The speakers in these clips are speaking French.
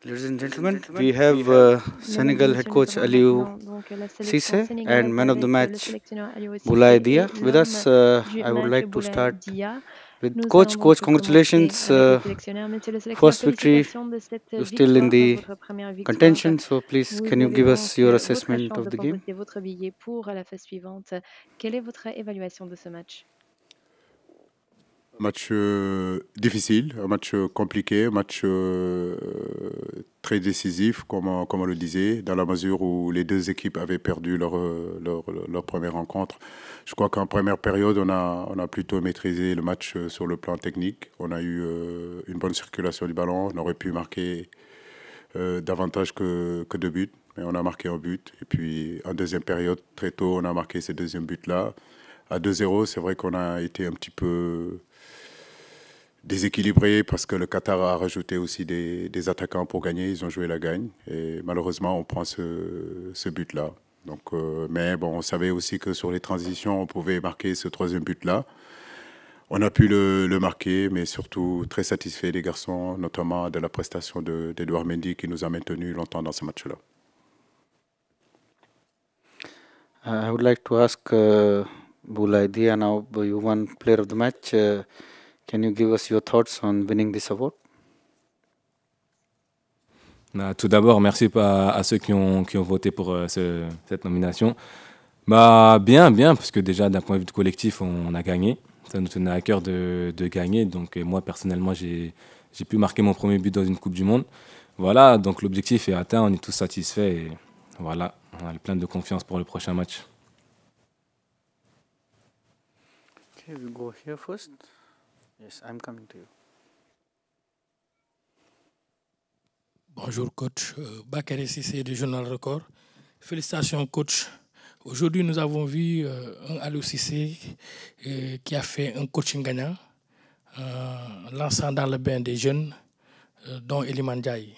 Ladies and gentlemen, we have Senegal head coach Aliou Cisse and man of the match Boulaye Dia with us. I would like to start with Coach. Coach, congratulations. First victory. You're still in the contention, so please, can you give us your assessment of the game? Match difficile, un match compliqué, un match très décisif, comme on le disait, dans la mesure où les deux équipes avaient perdu leur première rencontre. Je crois qu'en première période, on a plutôt maîtrisé le match sur le plan technique. On a eu une bonne circulation du ballon, on aurait pu marquer davantage que 2 buts, mais on a marqué un but. Et puis en deuxième période, très tôt, on a marqué ce deuxième but-là. À 2-0, c'est vrai qu'on a été un petit peu déséquilibré parce que le Qatar a rajouté aussi des attaquants pour gagner. Ils ont joué la gagne. Et malheureusement, on prend ce but-là. Donc, mais bon, on savait aussi que sur les transitions, on pouvait marquer ce troisième but-là. On a pu le marquer, mais surtout très satisfait des garçons, notamment de la prestation d'Edouard Mendy qui nous a maintenus longtemps dans ce match-là. I would like to ask Boulaye Dia now, you won player of the match. Can you give us your thoughts on winning this award? Tout d'abord, merci à ceux qui ont voté pour cette nomination. Bien, parce que déjà, d'un point de vue collectif, on a gagné. Ça nous tenait à cœur de gagner. Donc, moi, personnellement, j'ai pu marquer mon premier but dans une Coupe du Monde. Voilà, donc l'objectif est atteint, on est tous satisfaits. Et voilà, on a plein de confiance pour le prochain match. Okay, we go here first. Yes, I'm coming to you. Bonjour coach, Bakary Cissé du Journal Record. Félicitations coach. Aujourd'hui nous avons vu un Aliou Cissé qui a fait un coaching gagnant, lançant dans le bain des jeunes, dont Iliman Ndiaye,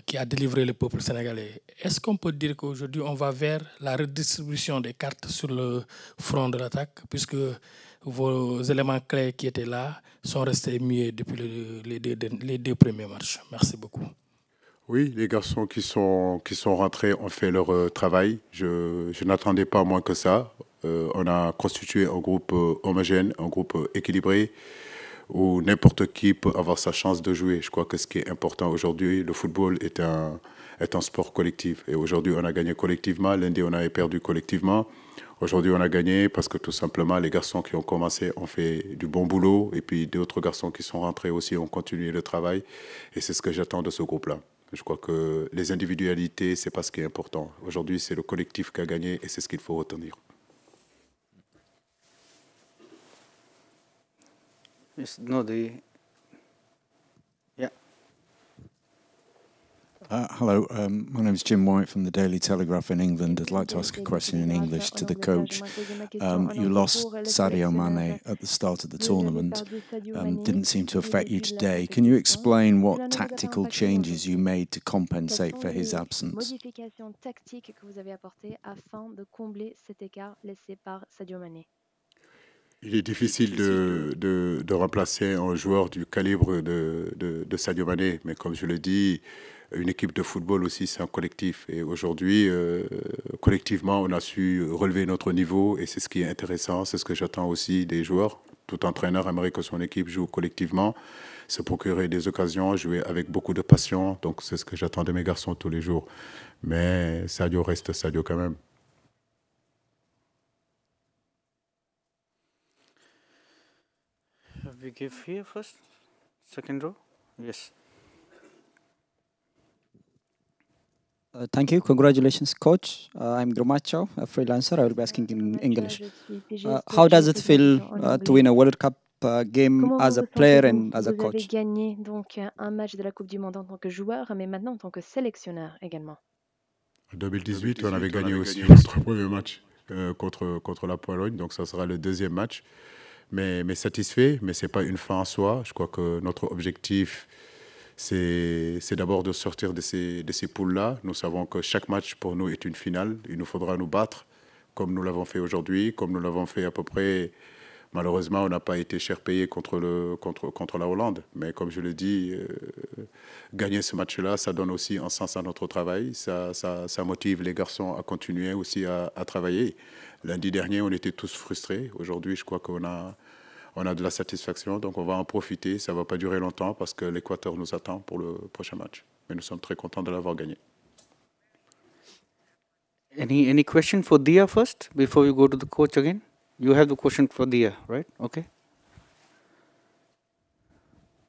qui a délivré le peuple sénégalais. Est-ce qu'on peut dire qu'aujourd'hui on va vers la redistribution des cartes sur le front de l'attaque, puisque vos éléments clés qui étaient là sont restés muets depuis les deux premiers matchs? Merci beaucoup. Oui, les garçons qui sont rentrés ont fait leur travail. Je n'attendais pas moins que ça. On a constitué un groupe homogène, un groupe équilibré, où n'importe qui peut avoir sa chance de jouer. Je crois que ce qui est important aujourd'hui, le football est un sport collectif. Et aujourd'hui, on a gagné collectivement. Lundi, on avait perdu collectivement. Aujourd'hui, on a gagné parce que tout simplement, les garçons qui ont commencé ont fait du bon boulot. Et puis, d'autres garçons qui sont rentrés aussi ont continué le travail. Et c'est ce que j'attends de ce groupe-là. Je crois que les individualités, ce n'est pas ce qui est important. Aujourd'hui, c'est le collectif qui a gagné et c'est ce qu'il faut retenir. Yes, no, Hello, my name is Jim White from the Daily Telegraph in England. I'd like to ask a question in English to the coach. You lost Sadio Mane at the start of the tournament. Didn't seem to affect you today. Can you explain what tactical changes you made to compensate for his absence? Il est difficile de remplacer un joueur du calibre de Sadio Mané, mais comme je le dis, une équipe de football aussi, c'est un collectif. Et aujourd'hui, collectivement, on a su relever notre niveau et c'est ce qui est intéressant, c'est ce que j'attends aussi des joueurs. Tout entraîneur aimerait que son équipe joue collectivement, se procurer des occasions, jouer avec beaucoup de passion. Donc c'est ce que j'attends de mes garçons tous les jours. Mais Sadio reste Sadio quand même. We give here first, second row. Yes. Thank you. Congratulations, coach. I'm Grumacho, a freelancer. I will be asking in English. How does it feel to win a World Cup game as a player and as a coach? Vous avez gagné donc un match de la Coupe du Monde en tant que joueur, mais maintenant en tant que sélectionneur également. En 2018, on avait gagné aussi notre premier match contre la Pologne, donc ça sera le deuxième match. Mais satisfait, mais ce n'est pas une fin en soi. Je crois que notre objectif, c'est d'abord de sortir de ces poules-là. Nous savons que chaque match pour nous est une finale. Il nous faudra nous battre comme nous l'avons fait aujourd'hui, comme nous l'avons fait à peu près Malheureusement, on n'a pas été cher payé contre la Hollande. Mais comme je le dis, gagner ce match-là, ça donne aussi un sens à notre travail. Ça motive les garçons à continuer aussi à travailler. Lundi dernier, on était tous frustrés. Aujourd'hui, je crois qu'on a de la satisfaction. Donc, on va en profiter. Ça ne va pas durer longtemps parce que l'Équateur nous attend pour le prochain match. Mais nous sommes très contents de l'avoir gagné. Any question for Dia first before we go to the coach again? You have the question for Dia, right? Okay.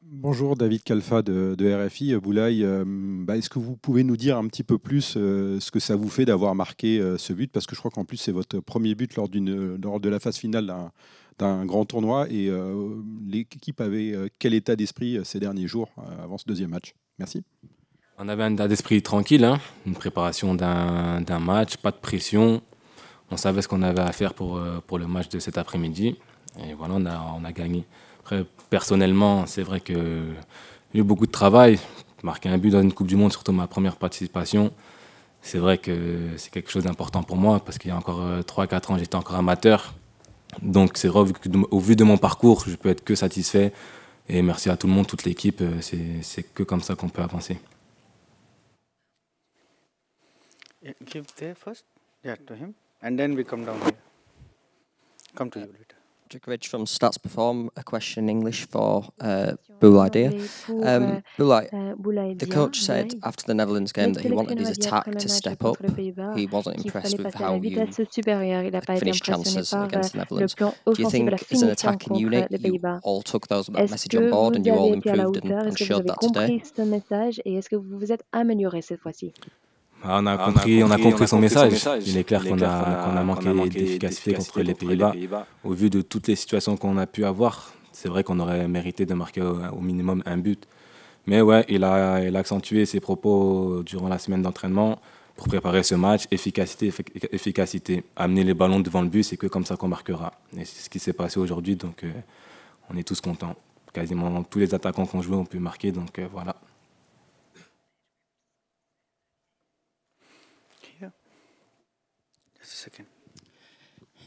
Bonjour, David Kalfa de RFI. Boulaye, est-ce que vous pouvez nous dire un petit peu plus ce que ça vous fait d'avoir marqué ce but? Parce que je crois qu'en plus, c'est votre premier but lors de la phase finale d'un grand tournoi. Et l'équipe avait quel état d'esprit ces derniers jours avant ce deuxième match? Merci. On avait un état d'esprit tranquille, hein, une préparation d'un match, pas de pression. On savait ce qu'on avait à faire pour le match de cet après-midi. Et voilà, on a gagné. Après, personnellement, c'est vrai que j'ai eu beaucoup de travail. Marquer un but dans une Coupe du Monde, surtout ma première participation, c'est vrai que c'est quelque chose d'important pour moi parce qu'il y a encore 3-4 ans, j'étais encore amateur. Donc c'est vrai, au vu de mon parcours, je peux être que satisfait. Et merci à tout le monde, toute l'équipe. C'est que comme ça qu'on peut avancer. Yeah, give there first. Yeah, to him. And then we come down here. Come to you later. Djokovic from Stats Perform, a question in English for Boulaye Dia. Boulaye, the coach said after the Netherlands game that he wanted his attack to step up. He wasn't impressed with how you finished chances against the Netherlands. Do you think as an attacking unit you all took that message on board and you all improved and showed that today? Et est-ce que vous vous êtes amélioré cette fois-ci? On a compris son message. Il est clair qu'on a manqué d'efficacité contre les Pays-Bas. Au vu de toutes les situations qu'on a pu avoir, c'est vrai qu'on aurait mérité de marquer au minimum un but. Mais ouais, il a accentué ses propos durant la semaine d'entraînement pour préparer ce match. Efficacité. Amener les ballons devant le but, c'est que comme ça qu'on marquera. Et c'est ce qui s'est passé aujourd'hui, donc on est tous contents. Quasiment tous les attaquants qu'on jouait ont pu marquer, donc voilà.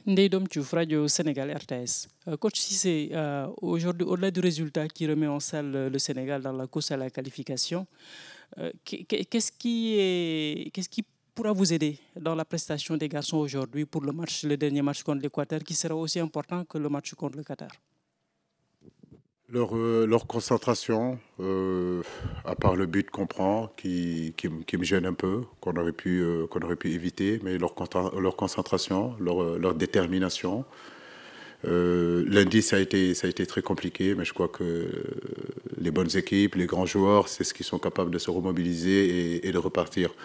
Ndeydom Diouf, Radio Sénégal RTS. Coach Cissé, aujourd'hui, au-delà du résultat qui remet en salle le Sénégal dans la course à la qualification, qu'est-ce qui pourra vous aider dans la prestation des garçons aujourd'hui pour le dernier match contre l'Équateur, qui sera aussi important que le match contre le Qatar? Leur concentration, à part le but qu'on prend, qui me gêne un peu, qu'on aurait pu éviter, mais leur concentration, leur détermination. Lundi, ça a été très compliqué, mais je crois que les bonnes équipes, les grands joueurs, c'est ce qu'ils sont capables de se remobiliser et de repartir.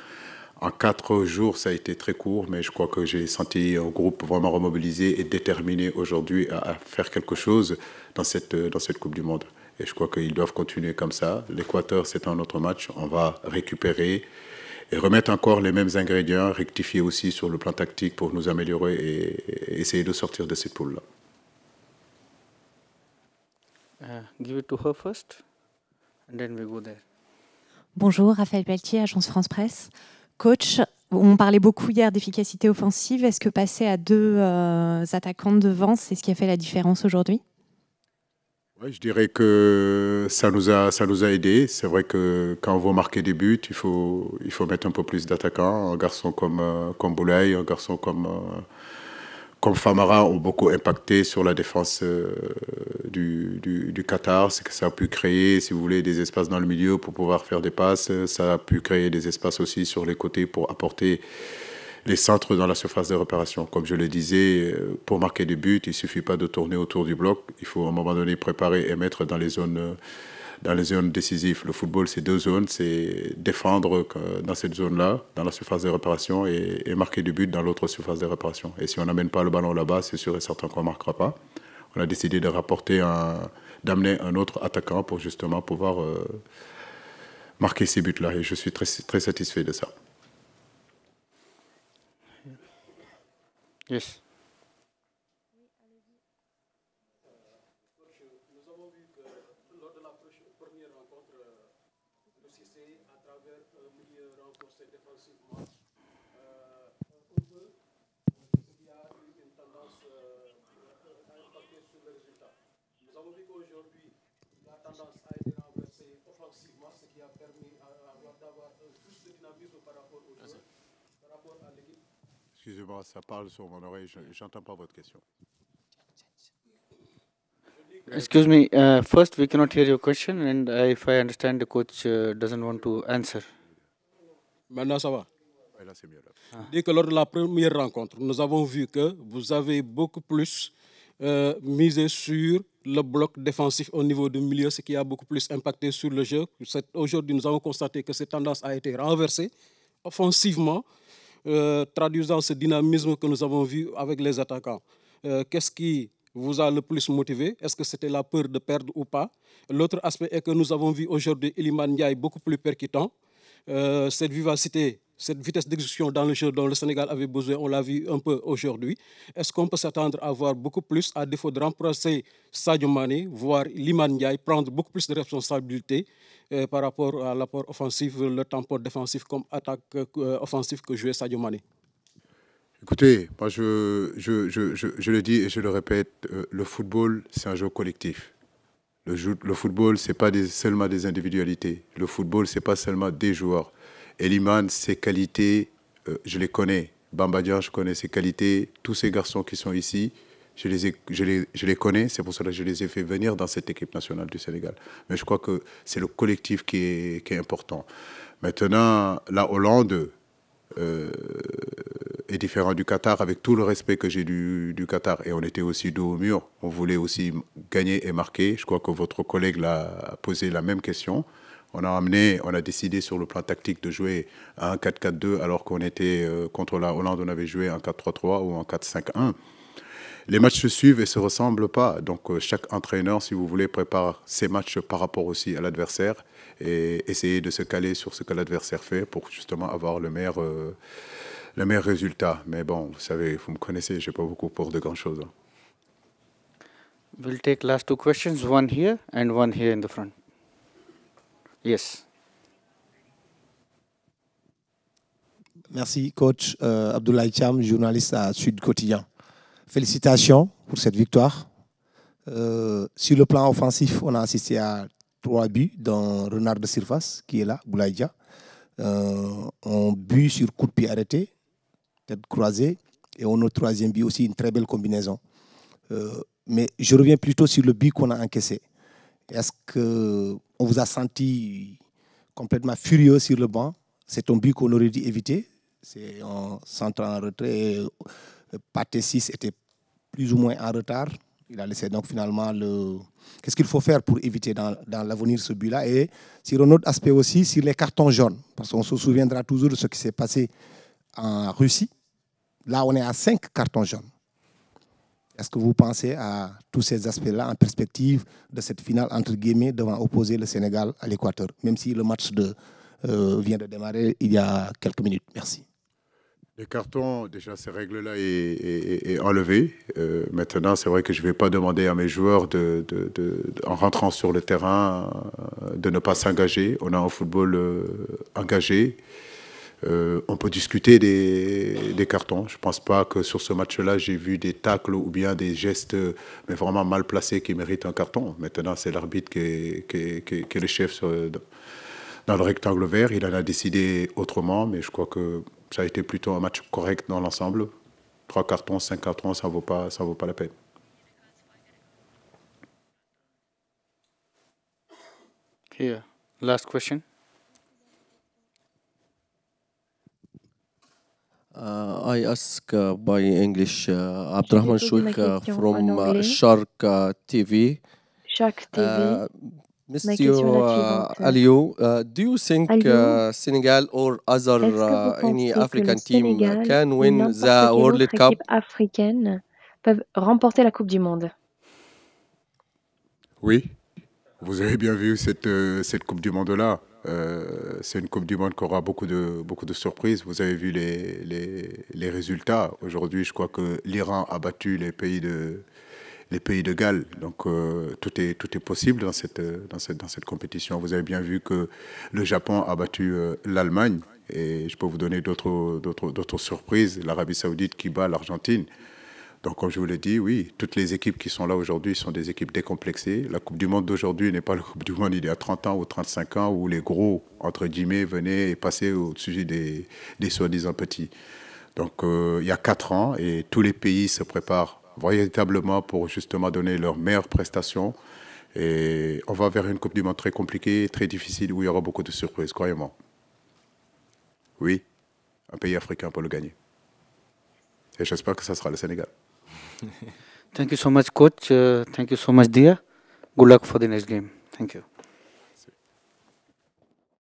En 4 jours, ça a été très court, mais je crois que j'ai senti un groupe vraiment remobilisé et déterminé aujourd'hui à faire quelque chose dans cette Coupe du Monde. Et je crois qu'ils doivent continuer comme ça. L'Équateur, c'est un autre match. On va récupérer et remettre encore les mêmes ingrédients, rectifier aussi sur le plan tactique pour nous améliorer et essayer de sortir de cette poule-là. Give it to her first, and then we go there. Bonjour, Raphaël Pelletier, Agence France Presse. Coach, on parlait beaucoup hier d'efficacité offensive. Est-ce que passer à 2 attaquants devant, c'est ce qui a fait la différence aujourd'hui? Ouais, je dirais que ça nous a aidés. C'est vrai que quand on veut marquer des buts, il faut mettre un peu plus d'attaquants. Un garçon comme Boulaye, un garçon comme Famara ont beaucoup impacté sur la défense du Qatar. C'est que ça a pu créer, si vous voulez, des espaces dans le milieu pour pouvoir faire des passes. Ça a pu créer des espaces aussi sur les côtés pour apporter les centres dans la surface de réparation. Comme je le disais, pour marquer des buts, il ne suffit pas de tourner autour du bloc. Il faut à un moment donné préparer et mettre dans les zones décisives. Le football, c'est 2 zones. C'est défendre dans cette zone-là, dans la surface de réparation, et marquer du but dans l'autre surface de réparation. Et si on n'amène pas le ballon là-bas, c'est sûr et certain qu'on ne marquera pas. On a décidé d'amener un autre attaquant pour justement pouvoir marquer ces buts-là. Et je suis très, très satisfait de ça. Yes. Nous avons vu que lors de la première rencontre, le Cissé, à travers un milieu renforcé défensivement, il y a eu une tendance à impacter sur le résultat. Nous avons vu qu'aujourd'hui, la tendance a été renversée offensivement, ce qui a permis d'avoir plus de dynamisme par rapport aux joueurs, par rapport à l'équipe. Excusez-moi, ça parle sur mon oreille, je n'entends pas votre question. Excuse me, first we cannot hear your question, and if I understand, the coach doesn't want to answer. Maintenant, ça va. Ouais, là, c'est mieux. Là. Dès que lors de la première rencontre, nous avons vu que vous avez beaucoup plus misé sur le bloc défensif au niveau du milieu, ce qui a beaucoup plus impacté sur le jeu. Aujourd'hui, nous avons constaté que cette tendance a été renversée offensivement, traduisant ce dynamisme que nous avons vu avec les attaquants. Qu'est-ce qui vous a le plus motivé? Est-ce que c'était la peur de perdre ou pas? L'autre aspect est que nous avons vu aujourd'hui Iliman Ndiaye beaucoup plus percutant. Cette vivacité, cette vitesse d'exécution dans le jeu dont le Sénégal avait besoin, on l'a vu un peu aujourd'hui. Est-ce qu'on peut s'attendre à voir beaucoup plus, à défaut de remplacer Sadio Mané, voir Iliman Ndiaye prendre beaucoup plus de responsabilités par rapport à l'apport offensif, le tempo défensif comme attaque offensive que jouait Sadio Mané? Écoutez, moi je le dis et je le répète, le football c'est un jeu collectif. Le football c'est pas seulement des individualités. Le football c'est pas seulement des joueurs. Iliman, ses qualités, je les connais. Bamba Dieng, je connais ses qualités. Tous ces garçons qui sont ici, je les connais. C'est pour cela que je les ai fait venir dans cette équipe nationale du Sénégal. Mais je crois que c'est le collectif qui est important. Maintenant, la Hollande est différent du Qatar, avec tout le respect que j'ai du Qatar. Et on était aussi dos au mur. On voulait aussi gagner et marquer. Je crois que votre collègue l'a posé la même question. On a décidé sur le plan tactique de jouer à un 4-4-2 alors qu'on était contre la Hollande, on avait joué en 4-3-3 ou en 4-5-1. Les matchs se suivent et ne se ressemblent pas. Donc chaque entraîneur, si vous voulez, prépare ses matchs par rapport aussi à l'adversaire et essayer de se caler sur ce que l'adversaire fait pour justement avoir le meilleur résultat. Mais bon, vous savez, vous me connaissez, je n'ai pas beaucoup pour de grand-chose. We'll take last two questions, one here and one here in the front. Yes. Merci, coach. Abdoulaye Thiam, journaliste à Sud Quotidien. Félicitations pour cette victoire. Sur le plan offensif, on a assisté à 3 buts, dont Renard de Surface, qui est là, Boulaye Dia. Un but sur coup de pied arrêté, tête croisée, et on a au 3e but aussi une très belle combinaison. Mais je reviens plutôt sur le but qu'on a encaissé. Est-ce qu'on vous a senti complètement furieux sur le banc? C'est un but qu'on aurait dû éviter. C'est en centre en retrait. Pathé 6 était plus ou moins en retard. Il a laissé donc finalement le... Qu'est-ce qu'il faut faire pour éviter dans l'avenir ce but-là? Et sur un autre aspect aussi, sur les cartons jaunes. Parce qu'on se souviendra toujours de ce qui s'est passé en Russie. Là, on est à 5 cartons jaunes. Est-ce que vous pensez à tous ces aspects-là en perspective de cette finale, entre guillemets, devant opposer le Sénégal à l'Équateur, même si le match vient de démarrer il y a quelques minutes? Merci. Les cartons, déjà, ces règles-là est enlevées. Maintenant, c'est vrai que je ne vais pas demander à mes joueurs, en rentrant sur le terrain, de ne pas s'engager. On a un football engagé. On peut discuter des cartons. Je ne pense pas que sur ce match-là, j'ai vu des tacles ou bien des gestes mais vraiment mal placés qui méritent un carton. Maintenant, c'est l'arbitre qui est le chef dans le rectangle vert. Il en a décidé autrement, mais je crois que ça a été plutôt un match correct dans l'ensemble. 3 cartons, 5 cartons, ça ne vaut pas la peine. Here, last question. I ask by English, Abdurrahman Chouik from Shark TV. Shark TV. Mr. Aliou, do you think Senegal or other any African team can win the World Cup? Africaines peuvent remporter la Coupe du Monde? Oui, vous avez bien vu cette Coupe du Monde-là. C'est une Coupe du Monde qui aura beaucoup de surprises. Vous avez vu les résultats. Aujourd'hui, je crois que l'Iran a battu les pays de Galles. Donc, tout est possible dans cette compétition. Vous avez bien vu que le Japon a battu l'Allemagne. Et je peux vous donner d'autres surprises. L'Arabie Saoudite qui bat l'Argentine. Donc, comme je vous l'ai dit, oui, toutes les équipes qui sont là aujourd'hui sont des équipes décomplexées. La Coupe du Monde d'aujourd'hui n'est pas la Coupe du Monde il y a 30 ans ou 35 ans où les gros, entre guillemets, venaient et passaient au-dessus des soi-disant petits. Donc, il y a 4 ans et tous les pays se préparent véritablement pour justement donner leurs meilleures prestations. Et on va vers une Coupe du Monde très compliquée, très difficile, où il y aura beaucoup de surprises, croyez-moi. Oui, un pays africain pour le gagner. Et j'espère que ça sera le Sénégal. Thank you so much, coach. Thank you so much, Dia. Good luck for the next game. Thank you.